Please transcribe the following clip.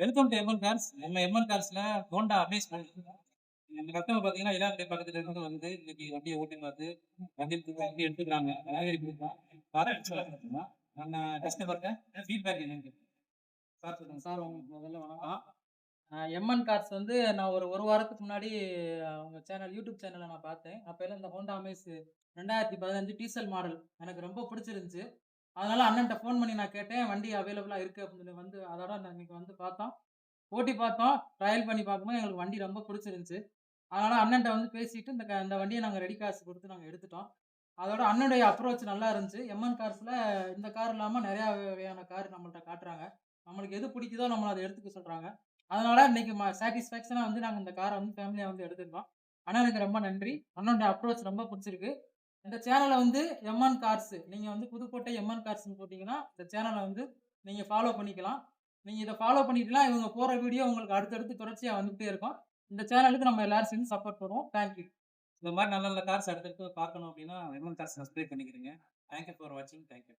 Welcome to MN cars. நம்ம MN கார்ஸ்ல Honda Amaze நம்ம கஸ்டமர் பார்த்தீங்கன்னா, இளாம்பே பக்கத்துல இருந்து வந்து இன்னைக்கு வண்டியை ஓட்டி பார்த்து வண்டி எடுத்துக்கிறாங்க. நம்ம கஸ்டமர்கிட்ட ஃபீட்பேக் என்னன்னு சார் சொல்லுங்க சார். உங்களுக்கு முதல்ல வணக்கம். எம்என் கார்ஸ் வந்து நான் ஒரு வாரத்துக்கு முன்னாடி அவங்க யூடியூப் சேனலை நான் பார்த்தேன். அப்போல்லாம் இந்த ஹோண்டா அமேஸ் 2015 டீசல் மாடல் எனக்கு ரொம்ப பிடிச்சிருந்துச்சு. அதனால அண்ணன்ட்ட ஃபோன் பண்ணி நான் கேட்டேன். வண்டி அவைலபிளா இருக்கு அப்படின்னு சொல்லி வந்து அதோட நான் இன்னைக்கு வந்து பார்த்தோம். ஓட்டி பார்த்தோம். ட்ரையல் பண்ணி பார்க்கும்போது எங்களுக்கு வண்டி ரொம்ப பிடிச்சிருந்துச்சு. அதனால அண்ணன்ட்ட வந்து பேசிட்டு இந்த வண்டிய நாங்க ரெடி காசு குடுத்து நாங்க எடுத்துட்டோம். அதோட அண்ணனுடைய அப்ரோச் நல்லா இருந்துச்சு. எம்என் கார்ஸ்ல இந்த கார் இல்லாம நெறைய வகையான கார் நம்மள்ட்ட காட்டுறாங்க. நம்மளுக்கு எது பிடிக்குதோ நம்மள அத எடுத்துக்க சொல்றாங்க. அதனால இன்னைக்கு சாட்டிஸ்ஃபேக்ஷனா வந்து நாங்க இந்த கார வந்து ஃபேமிலியா வந்து எடுத்துருக்கோம். அண்ணனுக்கு ரொம்ப நன்றி. அண்ணனோட அப்ரோச் ரொம்ப புடிச்சிருக்கு. இந்த சேனல வந்து எம்என் கார்ஸ் நீங்க வந்து புதுக்கோட்டை எம்என் கார்ஸ்ன்னு போட்டீங்கன்னா, இந்த சேனல வந்து நீங்க ஃபாலோ பண்ணிக்கலாம். நீங்க இத ஃபாலோ பண்ணிட்டீங்கன்னா, இவங்க போற வீடியோ உங்களுக்கு அடுத்தடுத்து தொடர்ச்சியா வந்துகிட்டே இருக்கும். இந்த சேனலுக்கு நம்ம எல்லாரும் சேர்ந்து சப்போர்ட் பண்ணுவோம். Thank you. இந்த மாதிரி நல்ல நல்ல கார்ஸ் அடுத்தடுத்து பார்க்கணும் அப்படின்னா எம்என் கார்ஸ் சப்ஸ்கிரைப் பண்ணிக்கிறீங்க. தேங்க்யூ ஃபார் வாட்சிங். தேங்க்யூ.